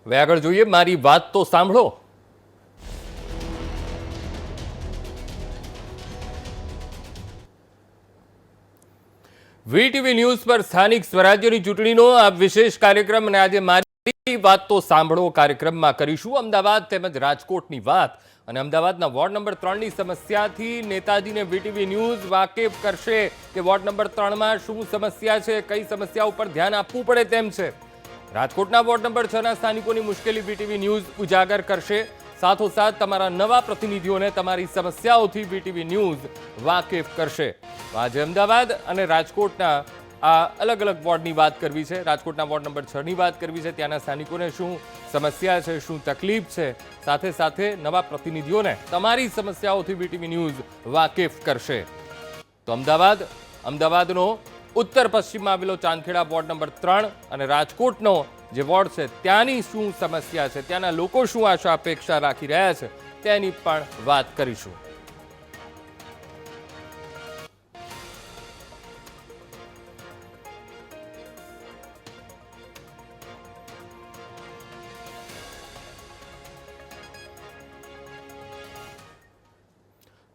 હવે આગળ જોઈએ મારી વાત તો સાંભળો। વીટીવી ન્યૂઝ પર સ્થાનિક સ્વરાજ્યની ચૂંટણીનો આ વિશેષ કાર્યક્રમ અને આજે મારી વાત તો સાંભળો કાર્યક્રમમાં કરીશું અમદાવાદ તેમજ રાજકોટની વાત અને અમદાવાદના વોર્ડ નંબર 3ની સમસ્યાથી નેતાજીને વીટીવી ન્યૂઝ વાકેફ કરશે કે વોર્ડ નંબર 3માં શું સમસ્યા છે, કઈ સમસ્યા ઉપર ધ્યાન આપવું પડે તેમ છે। રાજકોટના વોર્ડ નંબર 6ના સ્થાનિકોની મુશ્કેલી વીટીવી ન્યૂઝ ઉજાગર કરશે। સાથોસાથ તમારા નવા પ્રતિનિધિઓને તમારી સમસ્યાઓથી વીટીવી ન્યૂઝ વાકેફ કરશે। આજે અમદાવાદ અને રાજકોટના આ અલગ અલગ વોર્ડની વાત કરવી છે। રાજકોટના વોર્ડ નંબર 6ની વાત કરવી છે, ત્યાંના સ્થાનિકોને શું સમસ્યા છે, શું તકલીફ છે, સાથે સાથે નવા પ્રતિનિધિઓને તમારી સમસ્યાઓથી વીટીવી ન્યૂઝ વાકેફ કરશે। તો અમદાવાદનો ઉત્તર પશ્ચિમમાં આવેલો ચાંદખેડા વોર્ડ નંબર 3 અને રાજકોટનો જે વોર્ડ છે ત્યાંની શું સમસ્યા છે, ત્યાંના લોકો શું આશા અપેક્ષા રાખી રહ્યા છે તેની પણ વાત કરીશું।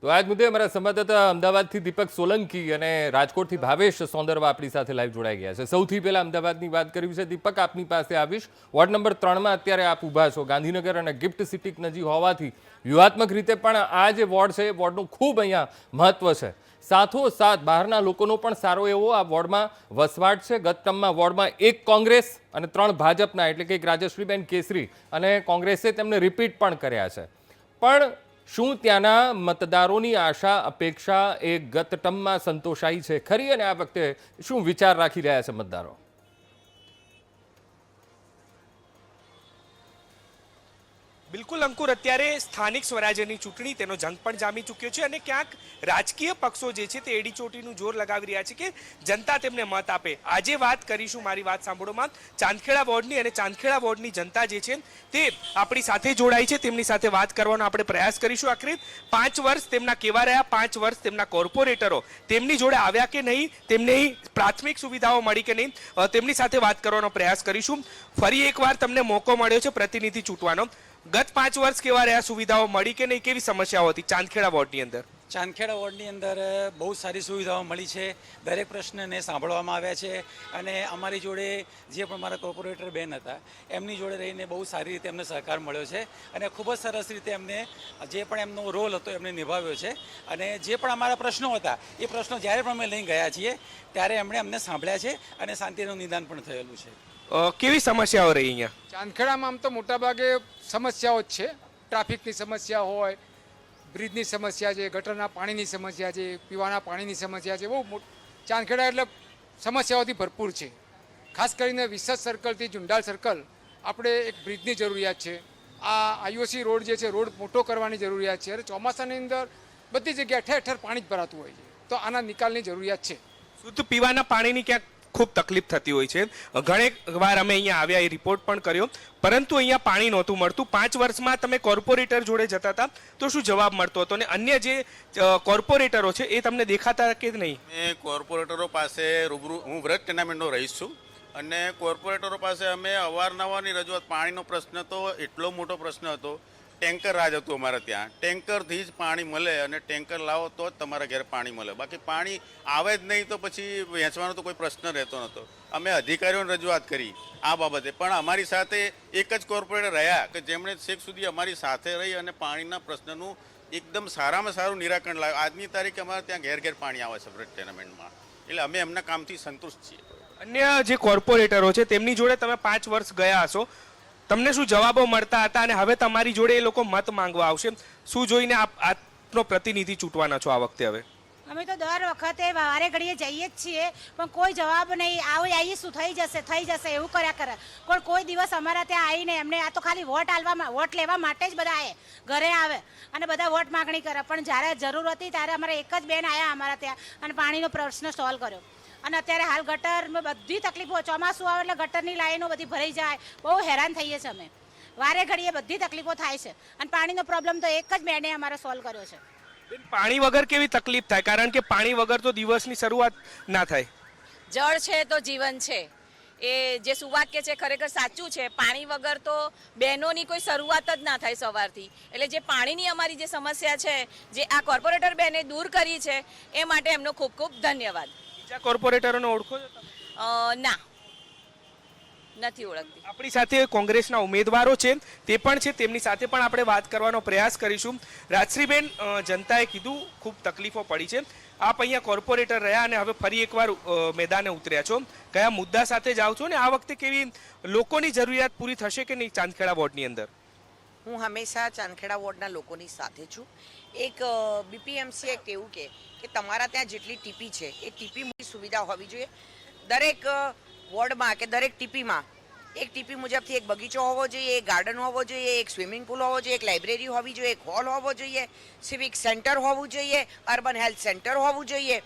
તો આજ મુદ્દે અમારા સંવાદદાતા અમદાવાદથી દીપક સોલંકી અને રાજકોટથી ભાવેશ સોંદરવા આપણી સાથે લાઈવ જોડાઈ ગયા છે। સૌથી પહેલા અમદાવાદની વાત કરવી છે। દીપક, આપની પાસે આવીશ। વોર્ડ નંબર 3માં અત્યારે આપ ઊભા છો। ગાંધીનગર અને ગિફ્ટ સિટી નજીક હોવાથી વ્યૂહાત્મક રીતે પણ આ જે વોર્ડ છે એ વોર્ડનું ખૂબ અહીંયા મહત્વ છે। સાથોસાથ બહારના લોકોનો પણ સારો એવો આ વોર્ડમાં વસવાટ છે। ગત ટર્મમાં વોર્ડમાં 1 કોંગ્રેસ અને 3 ભાજપના એટલે કે એક રાજશ્રીબેન કેસરી અને કોંગ્રેસે તેમને રિપીટ પણ કર્યા છે। પણ શું ત્યાંના મતદારોની આશા અપેક્ષા એ ગત ટર્મમાં સંતોષાઈ છે ખરી અને આ વખતે શું વિચાર રાખી રહ્યા છે મતદારો? બિલકુલ અંકુર, અત્યારે સ્થાનિક સ્વરાજ્યની ચૂંટણી તેનો જંગ પણ જામી ચૂક્યો છે અને ક્યાંક રાજકીય પક્ષો જે છે તે એડી ચોટીનું જોર લગાવી રહ્યા છે કે જનતા તેમને મત આપે। આજે વાત કરીશું મારી વાત સાંભળોમાં ચાંદખેડા વોર્ડની અને ચાંદખેડા વોર્ડની જનતા જે છે તે આપણી સાથે જોડાઈ છે, તેમની સાથે વાત કરવાનો આપણે પ્રયાસ કરીશું। આખરે 5 વર્ષ તેમના કેવા રહ્યા, 5 વર્ષ તેમના કોર્પોરેટરો તેમની જોડે આવ્યા કે નહીં, તેમને પ્રાથમિક સુવિધાઓ મળી કે નહીં, તેમની સાથે વાત કરવાનો પ્રયાસ કરીશું। ફરી એકવાર તમને મોકો મળ્યો છે પ્રતિનિધિ ચૂંટવાનો। ગત 5 વર્ષ કેવા રહ્યા, સુવિધાઓ મળી કે નહીં, કેવી સમસ્યાઓ હતી ચાંદખેડા વોર્ડની અંદર? ચાંદખેડા વોર્ડની અંદર બહુ સારી સુવિધાઓ મળી છે। દરેક પ્રશ્નને સાંભળવામાં આવ્યા છે અને અમારી જોડે જે પણ મારા કોર્પોરેટર બેન હતા એમની જોડે રહીને બહુ સારી રીતે એમને સહકાર મળ્યો છે અને ખૂબ જ સરસ રીતે એમને જે પણ એમનો રોલ હતો એમને નિભાવ્યો છે અને જે પણ અમારા પ્રશ્નો હતા એ પ્રશ્નો જ્યારે પણ અમે લઈ ગયા છીએ ત્યારે એમણે અમને સાંભળ્યા છે અને શાંતિનું નિદાન પણ થયેલું છે। કેવી સમસ્યાઓ રહી અહીંયા ચાંદખેડામાં? આમ તો મોટાભાગે સમસ્યાઓ જ છે। ટ્રાફિકની સમસ્યા હોય, બ્રિજની સમસ્યા છે, ગટરના પાણીની સમસ્યા છે, પીવાના પાણીની સમસ્યા છે। બહુ ચાંદખેડા એટલે સમસ્યાઓથી ભરપૂર છે। ખાસ કરીને વિસદ સર્કલથી જુંડાલ સર્કલ આપણે એક બ્રિજની જરૂરિયાત છે। આ આઈઓસી રોડ જે છે રોડ મોટો કરવાની જરૂરિયાત છે અને ચોમાસાની અંદર બધી જગ્યાએ ઠેર ઠેર પાણી જ ભરાતું હોય છે, તો આના નિકાલની જરૂરિયાત છે। શુદ્ધ પીવાના પાણીની ક્યાંક ખૂબ તકલીફ થતી હોય છે। ઘણી વાર અમે અહીંયા આવ્યા, એ રિપોર્ટ પણ કર્યો, પરંતુ અહીંયા પાણી નહોતું મળતું। 5 વર્ષમાં તમે કોર્પોરેટર જોડે જતા હતા તો શું જવાબ મળતો હતો અને અન્ય જે કોર્પોરેટરો છે એ તમને દેખાતા કે નહીં? મેં કોર્પોરેટરો પાસે રૂબરૂ, હું વ્રત ટેનામેન્ટનો રહીશ છું અને કોર્પોરેટરો પાસે અમે અવારનવારની રજૂઆત, પાણીનો પ્રશ્ન તો એટલો મોટો પ્રશ્ન હતો, ટેન્કર રાજ હતું અમારે ત્યાં। ટેન્કરથી જ પાણી મળે અને ટેન્કર લાવો તો જ તમારા ઘરે પાણી મળે, બાકી પાણી આવે જ નહીં તો પછી વહેંચવાનો તો કોઈ પ્રશ્ન રહેતો નહોતો। અમે અધિકારીઓને રજૂઆત કરી આ બાબતે, પણ અમારી સાથે એક જ કોર્પોરેટર રહ્યા કે જેમણે છેક સુધી અમારી સાથે રહી અને પાણીના પ્રશ્નનું એકદમ સારામાં સારું નિરાકરણ લાવ્યું। આજની તારીખે અમારે ત્યાં ઘેર ઘેર પાણી આવે છે વ્રત ટેનામેન્ટમાં, એટલે અમે એમના કામથી સંતુષ્ટ છીએ। અન્ય જે કોર્પોરેટરો છે તેમની જોડે તમે 5 વર્ષ ગયા હશો, તમને શું જવાબો મળતા હતા અને હવે તમારી જોડે એ લોકો મત માંગવા આવશે, શું જોઈને આપનો પ્રતિનિધિ ચૂંટવાના છો આ વખતે? હવે અમે તો દર વખતે વારે ઘડીએ જઈએ જ છીએ પણ કોઈ જવાબ નહીં, આવીએ શું થઈ જશે એવું કર્યા કરે, પણ કોઈ દિવસ અમારા ત્યાં આવીને એમને આ તો ખાલી વોટ લેવા માટે જ બધા આવે, ઘરે આવે અને બધા વોટ માગણી કરે, પણ જ્યારે જરૂર હતી ત્યારે અમારે એક જ બેન આવ્યા અમારા ત્યાં અને પાણીનો પ્રશ્ન સોલ્વ કર્યો। અને અત્યારે હાલ ગટરમાં બધી તકલીફો, ચોમાસું આવે એટલે ગટરની લાઈનો બધી ભરાઈ જાય, બહુ હેરાન થઈએ છીએ અમે, વારે ઘડીએ બધી તકલીફો થાય છે અને પાણીનો પ્રોબ્લેમ તો એક જ બેને અમારે સોલ્વ કર્યો છે। પાણી વગર કેવી તકલીફ થાય? કારણ કે પાણી વગર તો દિવસની શરૂઆત ના થાય। જળ છે તો જીવન છે, એ જે સુવાક્ય છે ખરેખર સાચું છે. પાણી વગર તો બહેનોની કોઈ શરૂઆત જ ના થાય સવારથી. એટલે જે પાણીની અમારી જે સમસ્યા છે જે આ કોર્પોરેટર બહેને દૂર કરી છે એ માટે એમનો ખૂબ ખૂબ ધન્યવાદ. બીજા કોર્પોરેટરોને ઓળખો છો તમે? ના, નથી ઓળખતી. આપણી સાથે કોંગ્રેસના ઉમેદવારો છે તે પણ છે, તેમની સાથે પણ આપણે વાત કરવાનો પ્રયાસ કરીશું. રાજશ્રીબેન, જનતાએ કીધું ખૂબ તકલીફો પડી છે. આપ અહીંયા કોર્પોરેટર રહ્યા અને હવે ફરી એકવાર મેદાને ઉતર્યા છો. કયા મુદ્દા સાથે જાઓ છો ને આ વખતે કેવી લોકોની જરૂરિયાત પૂરી થશે કે નહીં ચાંદખેડા વોર્ડની અંદર? હું હંમેશા ચાંદખેડા વોર્ડના લોકોની સાથે છું. એક બીપીએમસી એક એવું કે તમારા ત્યાં જેટલી ટીપી છે એ ટીપીની સુવિધા હોવી જોઈએ. દરેક વોર્ડમાં કે દરેક ટીપીમાં એક ટીપી મુજબથી એક બગીચો હોવો જોઈએ, એક ગાર્ડન હોવો જોઈએ, એક સ્વિમિંગ પુલ હોવો જોઈએ, એક લાઇબ્રેરી હોવી જોઈએ, એક હોલ હોવો જોઈએ, સિવિક સેન્ટર હોવું જોઈએ, અર્બન હેલ્થ સેન્ટર હોવું જોઈએ.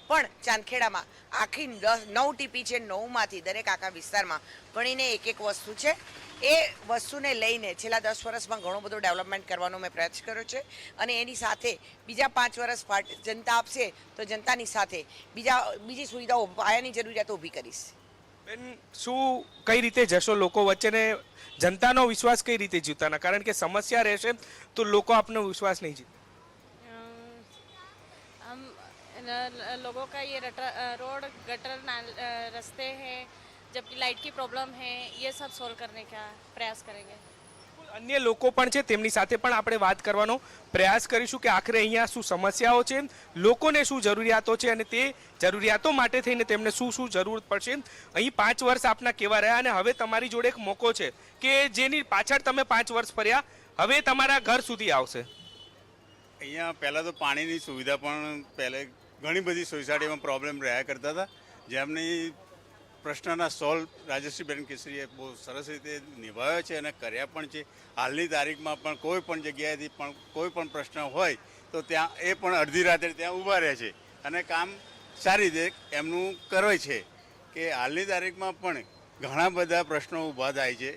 પણ ચાંદખેડામાં આખી 9 ટીપી છે, 9માંથી દરેક આખા વિસ્તારમાં ગણીને એક વસ્તુ છે. એ વસ્તુને લઈને છેલ્લા 10 વર્ષમાં ઘણો બધો ડેવલપમેન્ટ કરવાનો મેં પ્રયાસ કર્યો છે અને એની સાથે બીજા 5 વર્ષ જનતા આપશે તો જનતાની સાથે બીજી સુવિધાઓ પાયાની જરૂરિયાતો ઊભી કરીશ. બેન, શું કઈ રીતે જશો લોકો વચ્ચે ને જનતાનો વિશ્વાસ કઈ રીતે જીતવાના? કારણ કે સમસ્યા રહેશે તો લોકો આપનો વિશ્વાસ નહીં જીતે. हम लोगों का ये रोड गटर रास्ते हैं, जबकि लाइट की प्रॉब्लम है, ये सब सोल्व करने का प्रयास करेंगे. અન્ય લોકો પણ છે, તેમની સાથે પણ આપણે વાત કરવાનો પ્રયાસ કરીશું કે આખરે અહીંયા શું સમસ્યાઓ છે, લોકોને શું જરૂરિયાતો છે અને તે જરૂરિયાતો માટે થઈને તેમને શું શું જરૂર પડશે. અહીં 5 વર્ષ આપના કેવા રહ્યા અને હવે તમારી જોડે એક મોકો છે કે જેની પાછળ તમે 5 વર્ષ ફર્યા, હવે તમારા ઘર સુધી આવશે. અહીંયા પહેલાં તો પાણીની સુવિધા પણ પહેલે ઘણી બધી સોસાયટીમાં પ્રોબ્લેમ રહ્યા કરતા હતા, જેમની પ્રશ્નના સોલ્વ રાજશ્રીબેન કેસરીએ બહુ સરસ રીતે નિભાવ્યો છે અને કર્યા પણ છે. હાલની તારીખમાં પણ કોઈ પણ જગ્યાએથી પણ કોઈ પણ પ્રશ્ન હોય તો ત્યાં એ પણ અડધી રાત્રે ત્યાં ઊભા રહે છે અને કામ સારી રીતે એમનું કરે છે. કે હાલની તારીખમાં પણ ઘણા બધા પ્રશ્નો ઊભા થાય છે,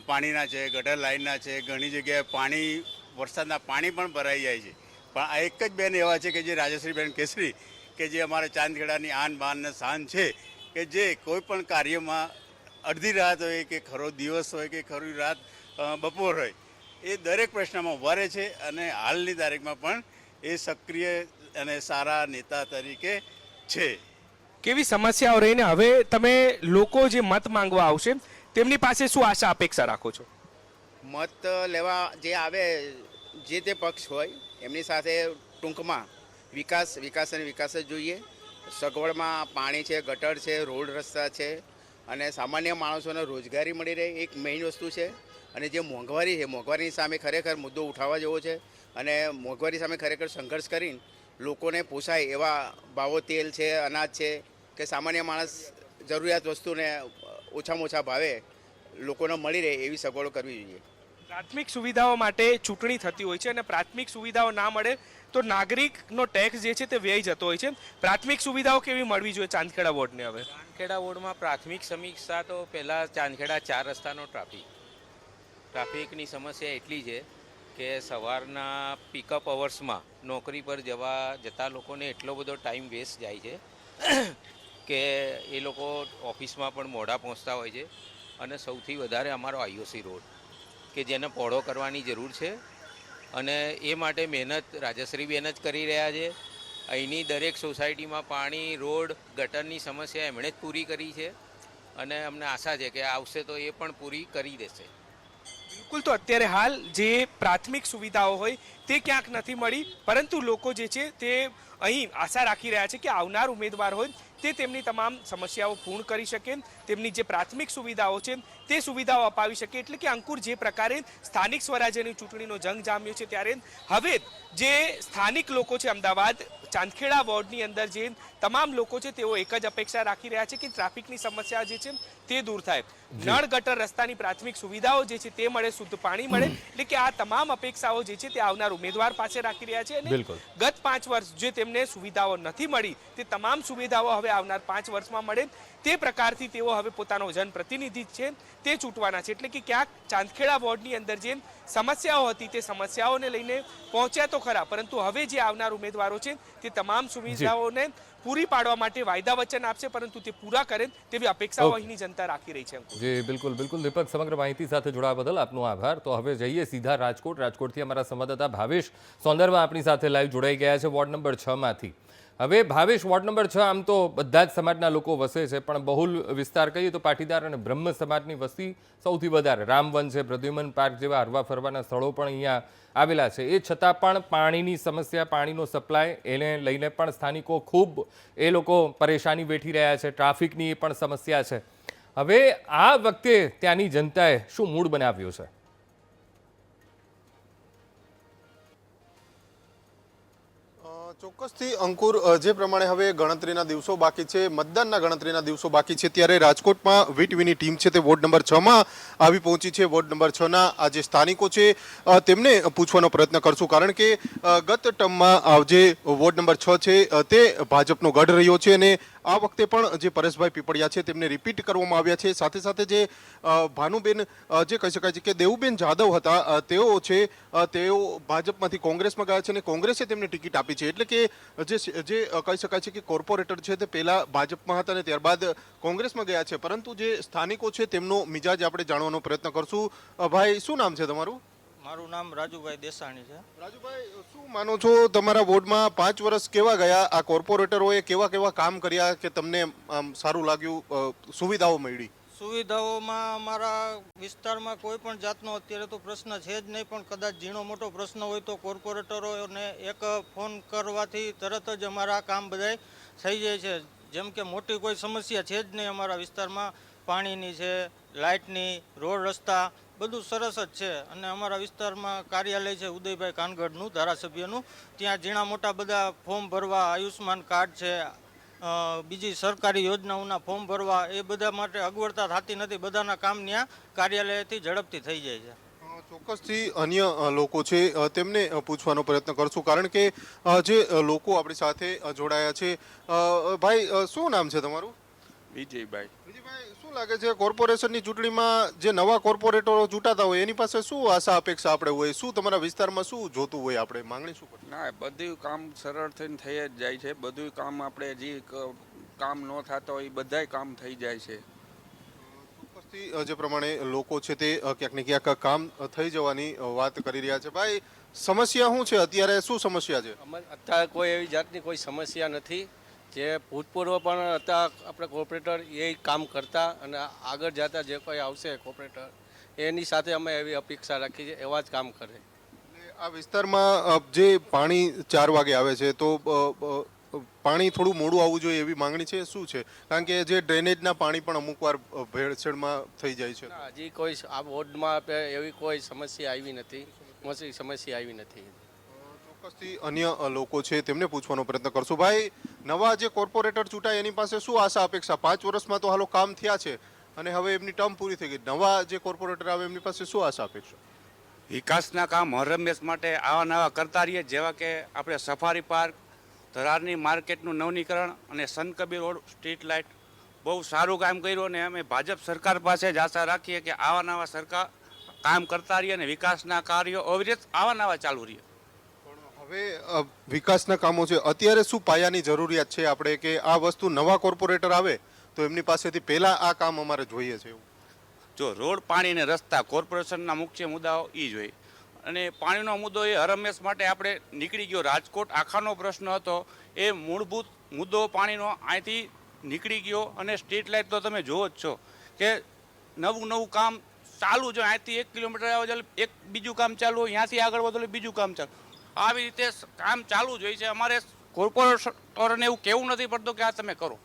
પાણીના છે, ગટર લાઇનના છે, ઘણી જગ્યાએ વરસાદના પાણી પણ ભરાઈ જાય છે. પણ આ એક જ બેન એવા છે કે જે રાજશ્રીબેન કેસરી કે જે અમારા ચાંદખેડાની આન બાન ને શાન છે, કે જે કોઈ પણ કાર્યમાં અડધી રાત હોય કે ખરો દિવસ હોય કે ખરી રાત બપોર હોય એ દરેક પ્રશ્નમાં ઉભા રહે છે અને હાલની તારીખમાં પણ એ સક્રિય અને સારા નેતા તરીકે છે. કેવી સમસ્યાઓ રહીને હવે તમે લોકો જે મત માંગવા આવશે તેમની પાસે શું આશા અપેક્ષા રાખો છો? મત લેવા જે આવે જે તે પક્ષ હોય એમની સાથે ટૂંકમાં વિકાસ જ જોઈએ. સગવડમાં પાણી છે, ગટર છે, રોડ રસ્તા છે અને સામાન્ય માણસોને રોજગારી મળી રહે એક મેઇન વસ્તુ છે. અને જે મોંઘવારી છે, મોંઘવારીની સામે ખરેખર મુદ્દો ઉઠાવવા જેવો છે અને મોંઘવારી સામે ખરેખર સંઘર્ષ કરીને લોકોને પોસાય એવા ભાવો તેલ છે, અનાજ છે કે સામાન્ય માણસ જરૂરિયાત વસ્તુને ઓછામાં ઓછા ભાવે લોકોને મળી રહે એવી સગવડો કરવી જોઈએ. પ્રાથમિક સુવિધાઓ માટે ચૂંટણી થતી હોય છે અને પ્રાથમિક સુવિધાઓ ના મળે તો નાગરિકનો ટેક્સ જે છે તે વ્યય જતો હોય છે. પ્રાથમિક સુવિધાઓ કેવી મળવી જોઈએ ચાંદખેડા વોર્ડને? હવે ચાંદખેડા વોર્ડમાં પ્રાથમિક સમીક્ષા તો પહેલાં ચાંદખેડા 4 રસ્તાનો ટ્રાફિકની સમસ્યા એટલી છે કે સવારના પિકઅપ અવર્સમાં નોકરી પર જતા લોકોને એટલો બધો ટાઈમ વેસ્ટ જાય છે કે એ લોકો ઓફિસમાં પણ મોડા પહોંચતા હોય છે. અને સૌથી વધારે અમારો આઈઓસી રોડ કે જેને પહોળો કરવાની જરૂર છે અને એ માટે મહેનત રાજશ્રીબેન જ કરી રહ્યા છે. અહીંની દરેક સોસાયટીમાં પાણી, રોડ, ગટરની સમસ્યા એમણે જ પૂરી કરી છે અને અમને આશા છે કે આવશે તો એ પણ પૂરી કરી દેશે. બિલકુલ. તો અત્યારે હાલ જે પ્રાથમિક સુવિધાઓ હોય તે ક્યાંક નથી મળી, પરંતુ લોકો જે છે તે અહીં આશા રાખી રહ્યા છે કે આવનાર ઉમેદવાર હોય તે તેમની તમામ સમસ્યાઓ પૂર્ણ કરી શકે, તેમની જે પ્રાથમિક સુવિધાઓ છે તે સુવિધાઓ અપાવી શકે. એટલે કે અંકુર, જે પ્રકારે સ્થાનિક સ્વરાજ્યની ચૂંટણીનો જંગ જામ્યો છે ત્યારે હવે જે સ્થાનિક લોકો છે અમદાવાદ ચાંદખેડા વોર્ડની અંદર જે તમામ લોકો છે તેઓ એક જ અપેક્ષા રાખી રહ્યા છે કે ટ્રાફિકની સમસ્યા જે છે તે દૂર થાય, નળ ગટર રસ્તાની પ્રાથમિક સુવિધાઓ જે છે તે મળે, શુદ્ધ પાણી મળે. એટલે કે આ તમામ અપેક્ષાઓ જે છે તે આવનાર ઉમેદવાર પાસે રાખી રહ્યા છે અને ગત 5 વર્ષ જે તેમને સુવિધાઓ નથી મળી તે તમામ સુવિધાઓ હવે આવનાર 5 વર્ષમાં મળે તે પ્રકારથી તેઓ હવે પોતાનો જનપ્રતિનિધિ છે તે ચૂંટવાના છે. એટલે કે ક્યાંક ચાંદખેડા વોર્ડની અંદર જે સમસ્યાઓ હતી તે સમસ્યાઓને લઈને પહોંચ્યા તો ખરા, પરંતુ હવે જે આવનાર ઉમેદવારો છે તે તમામ સુવિધાઓને પૂરી પાડવા માટે વાયદા વચન આપશે, પરંતુ તે પૂરા કરે તેવી અપેક્ષાઓ ઓકે. અહીંની જનતા રાખી રહી છે. અંકુર. જી બિલકુલ બિલકુલ દીપક, સમગ્ર માહિતી સાથે જોડાવા બદલ આપનો આભાર. તો હવે જઈએ સીધા રાજકોટથી અમારા સંવાદદાતા ભાવેશ સોંદરવા આપણી સાથે લાઈવ જોડાઈ ગયા છે વોર્ડ નંબર 6 માંથી. હવે ભાવેશ, વોર્ડ નંબર 6 આમ તો બધા જ સમાજના લોકો વસે છે, પણ બહુલ વિસ્તાર કહીએ તો પાટીદાર અને બ્રહ્મ સમાજની વસ્તી સૌથી વધારે. રામવન છે, પ્રદ્યુમન પાર્ક જેવા હરવા ફરવાના સ્થળો પણ અહીંયા આવેલા છે. એ છતાં પણ પાણીની સમસ્યા, પાણીનો સપ્લાય એને લઈને પણ સ્થાનિકો ખૂબ એ લોકો પરેશાની વેઠી રહ્યા છે. ટ્રાફિકની પણ સમસ્યા છે. હવે આ વખતે ત્યાંની જનતાએ શું મૂડ બનાવ્યો છે? ચોક્કસથી અંકુર, જે પ્રમાણે હવે ગણતરીના દિવસો બાકી છે, મતદાનના ગણતરીના દિવસો બાકી છે, ત્યારે રાજકોટમાં વીટવીની ટીમ છે તે વોર્ડ નંબર 6માં આવી પહોંચી છે. વોર્ડ નંબર 6ના આ જે સ્થાનિકો છે તેમને પૂછવાનો પ્રયત્ન કરશું, કારણ કે ગત ટર્મમાં જે વોર્ડ નંબર 6 છે તે ભાજપનો ગઢ રહ્યો છે અને આ વખતે પણ જે પરેશભાઈ પીપળિયા છે તેમને રિપીટ કરવામાં આવ્યા છે. સાથે સાથે જે ભાનુબેન, જે કહી શકાય છે કે દેવુબેન જાદવ હતા, તેઓ છે તેઓ ભાજપમાંથી કોંગ્રેસમાં ગયા છે અને કોંગ્રેસે તેમને ટિકિટ આપી છે. એટલે કે જે કહી શકાય છે કે કોર્પોરેટર છે તે પહેલા ભાજપમાં હતા અને ત્યારબાદ કોંગ્રેસમાં ગયા છે. પરંતુ જે સ્થાનિકો છે તેમનો મિજાજ આપણે જાણવાનો પ્રયત્ન કરશું. ભાઈ, શું નામ છે તમારું? મારું નામ રાજુભાઈ દેસાણી છે. રાજુભાઈ, શું માનો છો, તમારા વોર્ડમાં 5 વર્ષ કેવા ગયા? આ કોર્પોરેટરોએ કેવા કેવા કામ કર્યા કે તમને આમ સારું લાગ્યું, સુવિધાઓ મળી? સુવિધાઓમાં અમારા વિસ્તારમાં કોઈ પણ જાતનો અત્યારે તો પ્રશ્ન છે જ નહીં, પણ કદાચ ઝીણો મોટો પ્રશ્ન હોય તો કોર્પોરેટરોને એક ફોન કરવાથી તરત જ અમારા કામ બધાય થઈ જાય છે. જેમ કે મોટી કોઈ સમસ્યા છે જ નહીં અમારા વિસ્તારમાં. પાણીની છે, લાઇટની, રોડ રસ્તા બધું સરસ જ છે. અને અમારા વિસ્તારમાં કાર્યાલય છે ઉદયભાઈ કાનગડનું, ધારાસભ્યનું. ત્યાં ઝીણા મોટા બધા ફોર્મ ભરવા, આયુષ્માન કાર્ડ છે, બીજી સરકારી યોજનાઓના ફોર્મ ભરવા, એ બધા માટે અગવડતા થતી નથી. બધાના કામ ત્યાં કાર્યાલયથી ઝડપથી થઈ જાય છે. ચોક્કસથી અન્ય લોકો છે તેમને પૂછવાનો પ્રયત્ન કરશું, કારણ કે જે લોકો આપણી સાથે જોડાયા છે. ભાઈ, શું નામ છે તમારું? વિજયભાઈ. વિજયભાઈ, શું લાગે છે કોર્પોરેશનની ચૂંટણીમાં જે નવા કોર્પોરેટરો ચૂંટાતા હોય એની પાસે શું આશા અપેક્ષા આપણે હોય? શું તમારા વિસ્તારમાં શું જોતું હોય, આપણે માંગણી શું કરવી? ના, બધું કામ સરળ થઈને થઈ જ જાય છે. બધું કામ આપણે જે કામ ન થતા હોય એ બધાય કામ થઈ જાય છે. ચોક્કસથી જે પ્રમાણે લોકો છે તે ક્યાંક ને ક્યાંક કામ થઈ જવાની વાત કરી રહ્યા છે. ભાઈ, સમસ્યા શું છે અત્યારે? શું સમસ્યા છે? અત્યારે કોઈ એવી જાતની કોઈ સમસ્યા નથી. જે ભૂતપૂર્વ પણ હતા આપણે કોર્પોરેટર, એ કામ કરતા અને આગળ જતા જે કોઈ આવશે કોર્પોરેટર એની સાથે અમે એવી અપેક્ષા રાખી છે, એવા જ કામ કરે. આ વિસ્તારમાં જે પાણી 4 વાગે આવે છે તો પાણી થોડું મોડું આવવું જોઈએ એવી માંગણી છે. શું છે? કારણ કે જે ડ્રેનેજના પાણી પણ અમુક વાર ભેળસેળમાં થઈ જાય છે. હજી કોઈ આ વોર્ડમાં એવી કોઈ સમસ્યા આવી નથી. ચોક્કસથી અન્ય લોકો છે તેમને પૂછવાનો પ્રયત્ન કરશું. ભાઈ, નવા જે કોર્પોરેટર ચૂંટાય એની પાસે શું આશા અપેક્ષા? 5 વર્ષમાં તો હાલો કામ થયા છે અને હવે એમની ટર્મ પૂરી થઈ ગઈ. નવા જે કોર્પોરેટર આવે એમની પાસે શું આશા અપેક્ષા? વિકાસના કામ હરહંમેશ માટે આવા નવા કરતા રહીએ, જેવા કે આપણે સફારી પાર્ક, ધરારની માર્કેટનું નવનીકરણ અને સંત કબીર રોડ સ્ટ્રીટ લાઇટ બહુ સારું કામ કર્યું. અને અમે ભાજપ સરકાર પાસે જ આશા રાખીએ કે આવા નવા સરકાર કામ કરતા રહીએ અને વિકાસના કાર્યો અવિરત આવા નવા ચાલુ રહીએ. હવે વિકાસના કામો છે, અત્યારે શું પાયાની જરૂરિયાત છે આપણે કે આ વસ્તુ નવા કોર્પોરેટર આવે તો એમની પાસેથી પહેલા આ કામ અમારે જોઈએ છે? એવું જો રોડ, પાણી અને રસ્તા કોર્પોરેશનના મુખ્ય મુદ્દાઓ એ જ હોય. અને પાણીનો મુદ્દો એ હરહંમેશ માટે આપણે નીકળી ગયો. રાજકોટ આખાનો પ્રશ્ન હતો એ મૂળભૂત મુદ્દો પાણીનો અહીંથી નીકળી ગયો. અને સ્ટ્રીટ લાઇટ તો તમે જુઓ જ છો કે નવું કામ ચાલુ છે. અહીંથી 1 કિલોમીટર આવે એટલે એક બીજું કામ ચાલુ હોય, ત્યાંથી આગળ વધો એટલે બીજું કામ ચાલુ. આવી રીતે કામ ચાલુ જ હોય છે. અમારે કોર્પોરેટરને એવું કહેવું નથી પડતું કે આ તમે કરો.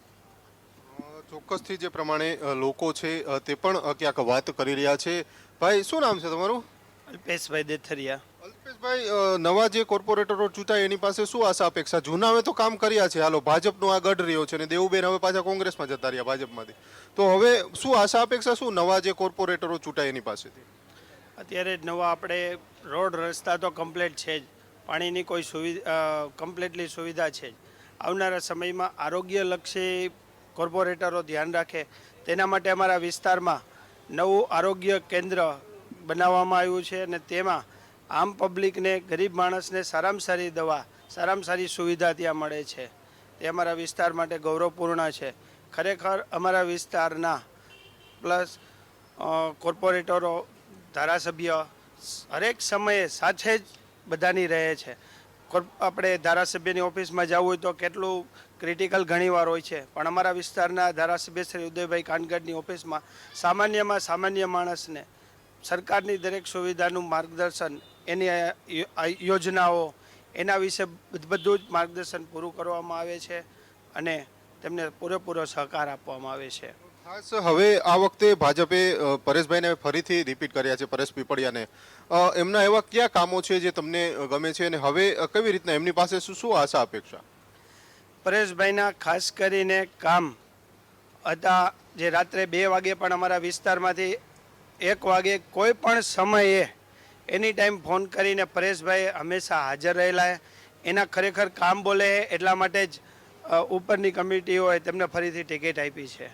ચોક્કસથી જે પ્રમાણે લોકો છે તે પણ ક્યાંક વાત કરી રહ્યા છે. ભાઈ, શું નામ છે તમારું? અલ્પેશભાઈ દેથરિયા. અલ્પેશભાઈ, નવા જે કોર્પોરેટરો ચૂંટાય એની પાસે શું આશા અપેક્ષા? જૂનાએ તો કામ કર્યા છે, હાલો ભાજપનો આ ગઢ રહ્યો છે અને દેવુબેન હવે પાછા કોંગ્રેસમાં જતા રહ્યા ભાજપમાંથી. તો હવે શું આશા અપેક્ષા શું નવા જે કોર્પોરેટરો ચૂંટાય એની પાસેથી? અત્યારે નવા આપણે રોડ રસ્તા તો કમ્પ્લીટ છે જ, પાણીની કોઈ સુવિધા કમ્પ્લીટલી સુવિધા છે જ. આવનારા સમયમાં આરોગ્યલક્ષી કોર્પોરેટરો ધ્યાન રાખે તેના માટે અમારા વિસ્તારમાં નવું આરોગ્ય કેન્દ્ર બનાવવામાં આવ્યું છે અને તેમાં આમ પબ્લિકને, ગરીબ માણસને સારામાં સારી દવા, સારામાં સારી સુવિધા ત્યાં મળે છે. તે અમારા વિસ્તાર માટે ગૌરવપૂર્ણ છે. ખરેખર અમારા વિસ્તારના પ્લસ કોર્પોરેટરો, ધારાસભ્ય હરેક સમયે સાથે જ બધાની રહે છે. આપણે ધારાસભ્યની ઓફિસમાં જવું હોય તો કેટલું ક્રિટિકલ ઘણીવાર હોય છે, પણ અમારા વિસ્તારના ધારાસભ્ય શ્રી ઉદયભાઈ કાનગડની ઓફિસમાં સામાન્યમાં સામાન્ય માણસને સરકારની દરેક સુવિધાનું માર્ગદર્શન, એની યોજનાઓ, એના વિશે બધું જ માર્ગદર્શન પૂરું કરવામાં આવે છે અને તેમને પૂરેપૂરો સહકાર આપવામાં આવે છે. ખાસ હવે આ વખતે ભાજપે પરેશભાઈને ફરીથી રિપીટ કર્યા છે, પરેશ પીપળિયાને. એમના એવા કયા કામો છે જે તમને ગમે છે અને હવે કેવી રીતના એમની પાસે શું આશા અપેક્ષા? પરેશભાઈના ખાસ કરીને કામ હતા જે રાત્રે 2 વાગે પણ અમારા વિસ્તારમાંથી 1 વાગે કોઈ પણ સમયે એની ટાઈમ ફોન કરીને પરેશભાઈ હંમેશા હાજર રહેલા. એના ખરેખર કામ બોલે એટલા માટે જ ઉપરની કમિટી હોય તેમને ફરીથી ટિકિટ આપી છે.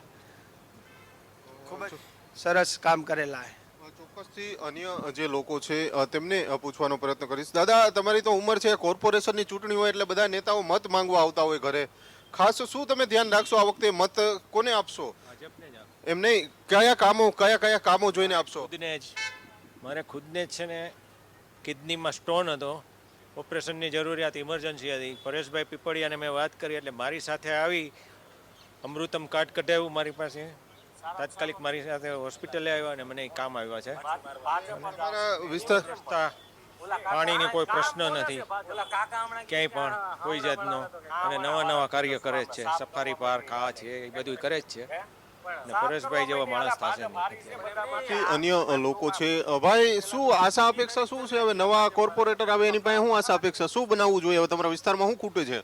ખૂબ જ સરસ કામ કરેલા. ચોક્કસથી અન્ય જે લોકો છે તેમને પૂછવાનો પ્રયત્ન કરીશ. દાદા, તમારી તો ઉંમર છે, કોર્પોરેશનની ચૂંટણી હોય એટલે બધા નેતાઓ મત માંગવા આવતા હોય ઘરે. ખાસ શું તમે ધ્યાન રાખશો આ વખતે? મત કોને આપશો? એમ નહીં, કયા કામો જોઈને આપશો? ખુદને જ, મારે ખુદને જ છે ને કિડનીમાં સ્ટોન હતો, ઓપરેશનની જરૂરિયાત, ઇમરજન્સી હતી. પરેશભાઈ પીપળિયાને મેં વાત કરી એટલે મારી સાથે આવી, અમૃતમ કાર્ડ કઢાવ્યું મારી પાસે, તાત્કાલિક મારી સાથે હોસ્પિટલે આવ્યા અને મને કામ આવ્યા છે. વિસ્તાર પાણીની કોઈ પ્રશ્ન નથી ક્યાંય પણ કોઈ જાતનો, અને નવા કાર્ય કરે જ છે. સફારી પાર્ક આ છે એ બધું કરે જ છે ને પરેશભાઈ જેવો માણસ થશે નહીં. અન્ય લોકો છે. ભાઈ, શું આશા અપેક્ષા શું છે હવે? નવા કોર્પોરેટર આવે એની પાસે શું આશા અપેક્ષા, શું બનાવવું જોઈએ? હવે તમારા વિસ્તારમાં શું ખૂટે છે?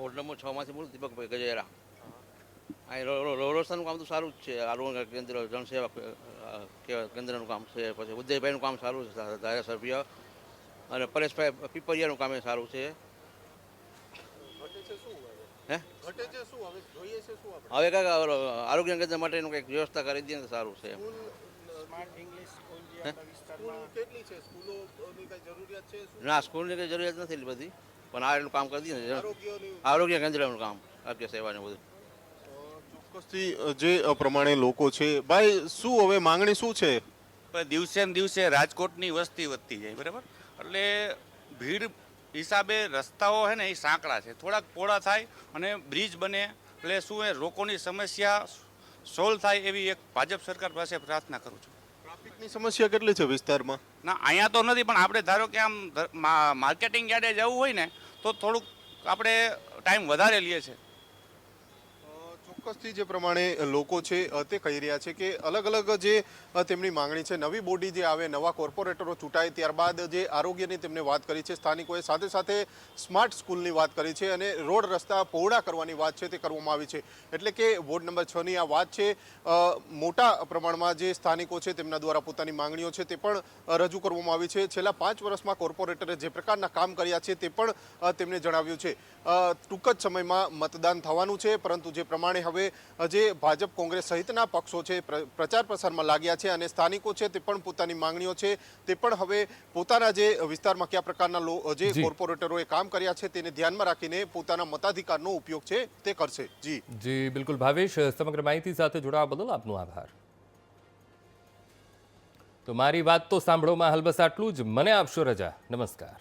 વોર્ડ નંબર 6 માંથી બોલું, દીપકભાઈ ગજેરા. રોડરસ્તાનું કામ તો સારું જ છે. આરોગ્ય કેન્દ્ર, જનસેવા કેન્દ્રનું કામ છે. પછી ઉદયભાઈનું કામ સારું છે, ધારાસભ્ય, અને પરેશભાઈ પીપળિયાનું કામ સારું છે. હવે કાંઈક આરોગ્ય કેન્દ્ર માટેનું કંઈક વ્યવસ્થા કરી દઈએ તો સારું છે. ના, સ્કૂલની કંઈ જરૂરિયાત નથી એટલી બધી, પણ આ એટલું કામ કરી દઈએ ને આરોગ્ય કેન્દ્રનું કામ, આરોગ્ય સેવાને બધું. ચોક્કસથી જે પ્રમાણે લોકો છે. ભાઈ, શું હવે માંગણી શું છે? દિવસે ને દિવસે રાજકોટની વસ્તી વધતી જાય, બરાબર? એટલે ભીડ હિસાબે રસ્તાઓ છે ને એ સાંકડા છે, થોડાક પહોળા થાય અને બ્રિજ બને એટલે શું એ લોકોની સમસ્યા સોલ્વ થાય એવી એક ભાજપ સરકાર પાસે પ્રાર્થના કરું છું. ટ્રાફિકની સમસ્યા કેટલી છે વિસ્તારમાં? ના, અહીંયા તો નથી, પણ આપણે ધારો કે આમ માર્કેટિંગ યાર્ડે જવું હોય ને તો થોડુંક આપણે ટાઈમ વધારે લઈએ છીએ. ચોક્કસથી જે પ્રમાણે લોકો છે તે કહી રહ્યા છે કે અલગ અલગ જે તેમની માંગણી છે, નવી બોડી જે આવે, નવા કોર્પોરેટરો ચૂંટાય, ત્યારબાદ જે આરોગ્યની તેમને વાત કરી છે સ્થાનિકોએ, સાથે સાથે સ્માર્ટ સ્કૂલની વાત કરી છે અને રોડ રસ્તા પહોળા કરવાની વાત છે તે કરવામાં આવી છે. એટલે કે વોર્ડ નંબર 6ની આ વાત છે. મોટા પ્રમાણમાં જે સ્થાનિકો છે તેમના દ્વારા પોતાની માંગણીઓ છે તે પણ રજૂ કરવામાં આવી છે. છેલ્લા 5 વર્ષમાં કોર્પોરેટરે જે પ્રકારના કામ કર્યા છે તે પણ તેમણે જણાવ્યું છે. ટૂંક જ સમયમાં મતદાન થવાનું છે, પરંતુ જે પ્રમાણે હવે જે ભાજપ, કોંગ્રેસ સહિતના પક્ષો છે પ્રચાર પ્રસારમાં લાગ્યા છે અને સ્થાનિકો છે તે પણ પોતાની માંગણીઓ છે તે પણ હવે પોતાના જે વિસ્તારમાં કયા પ્રકારના જે કોર્પોરેટરોએ કામ કર્યા છે તેને ધ્યાનમાં રાખીને પોતાના મતાધિકારનો ઉપયોગ છે તે કરશે. જી બિલકુલ ભાવેશ, સમગ્ર માહિતી સાથે જોડાવા બદલ આપનો આભાર. તો મારી વાત તો સાંભળોમાં હાલ બસ આટલું જ. મને આપશો રજા. નમસ્કાર.